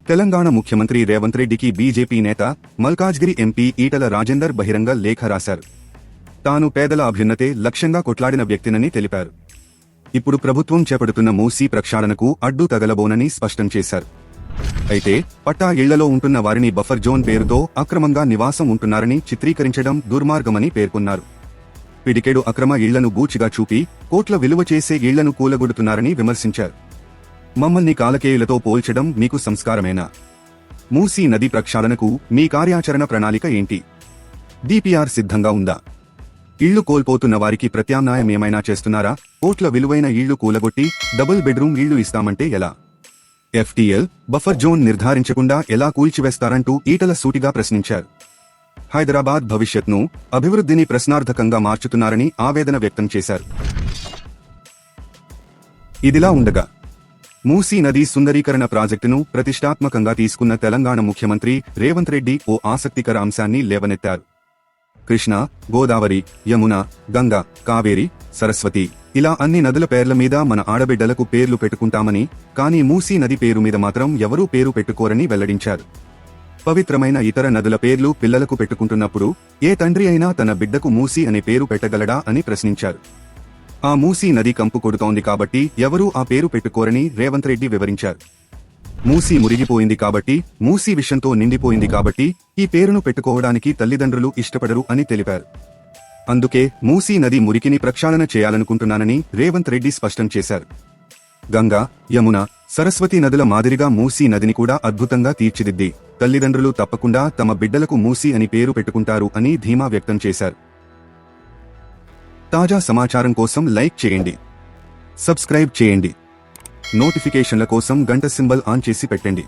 తెలంగాణ ముఖ్యమంత్రి రేవంత్ రెడ్డికి బీజేపీ నేత మల్కాజ్గిరి ఎంపీ ఈటల రాజేందర్ బహిరంగ లేఖ రాశారు. తాను పేదల అభ్యున్నతే లక్ష్యంగా కొట్లాడిన వ్యక్తినని తెలిపారు. ఇప్పుడు ప్రభుత్వం చేపడుతున్న మూసీ ప్రక్షాళనకు అడ్డు తగలబోనని స్పష్టం చేశారు. అయితే పట్టా ఇళ్లలో ఉంటున్న వారిని బఫర్ జోన్ పేరుతో అక్రమంగా నివాసం ఉంటున్నారని చిత్రీకరించడం దుర్మార్గమని పేర్కొన్నారు. పిడికేడు అక్రమ ఇళ్లను బూచిగా చూపి కోట్ల విలువ చేసే ఇళ్లను కూలగొడుతున్నారని విమర్శించారు. మమ్మల్ని కాలకేయులతో పోల్చడం మీకు సంస్కారమేనా? మూసీ నది ప్రక్షాళనకు మీ కార్యాచరణ ప్రణాళిక ఏంటి? డిపిఆర్ సిద్ధంగా ఉందా? ఇళ్లు కోల్పోతున్న వారికి ప్రత్యామ్నాయం ఏమైనా చేస్తున్నారా? కోట్ల విలువైన ఇళ్లు కూలగొట్టి డబుల్ బెడ్రూమ్ ఇళ్లు ఇస్తామంటే ఎలా? ఎఫ్టీఎల్ బఫర్ జోన్ నిర్ధారించకుండా ఎలా కూల్చివేస్తారంటూ ఈటల సూటిగా ప్రశ్నించారు. హైదరాబాద్ భవిష్యత్ను, అభివృద్ధిని ప్రశ్నార్థకంగా మార్చుతున్నారని ఆవేదన వ్యక్తం చేశారు. ఇదిలా ఉండగా మూసీ నది సుందరీకరణ ప్రాజెక్టును ప్రతిష్టాత్మకంగా తీసుకున్న తెలంగాణ ముఖ్యమంత్రి రేవంత్ రెడ్డి ఓ ఆసక్తికర అంశాన్ని లేవనెత్తారు. కృష్ణా, గోదావరి, యమున, గంగా, కావేరి, సరస్వతి ఇలా అన్ని నదుల పేర్ల మీద మన ఆడబిడ్డలకు పేర్లు పెట్టుకుంటామని, కానీ మూసీ నది పేరు మీద మాత్రం ఎవరూ పేరు పెట్టుకోరని వెల్లడించారు. పవిత్రమైన ఇతర నదుల పేర్లు పిల్లలకు పెట్టుకుంటున్నప్పుడు ఏ తండ్రి అయినా తన బిడ్డకు మూసీ అనే పేరు పెట్టగలడా అని ప్రశ్నించారు. ఆ మూసీ నది కంపు కొడుతోంది కాబట్టి ఎవరూ ఆ పేరు పెట్టుకోరని రేవంత్ రెడ్డి వివరించారు. మూసీ మురిగిపోయింది కాబట్టి, మూసీ విషంతో నిండిపోయింది కాబట్టి ఈ పేరును పెట్టుకోవడానికి తల్లిదండ్రులు ఇష్టపడరు అని తెలిపారు. అందుకే మూసీ నది మురికిని ప్రక్షాళన చేయాలనుకుంటున్నానని రేవంత్ రెడ్డి స్పష్టం చేశారు. గంగా, యమున, సరస్వతి నదుల మాదిరిగా మూసీ నదిని కూడా అద్భుతంగా తీర్చిదిద్ది తల్లిదండ్రులు తప్పకుండా తమ బిడ్డలకు మూసీ అని పేరు పెట్టుకుంటారు అని ధీమా వ్యక్తం చేశారు. తాజా సమాచారం కోసం లైక్ చేయండి, సబ్స్క్రైబ్ చేయండి, నోటిఫికేషన్ల కోసం గంట సింబల్ ఆన్ చేసి పెట్టండి.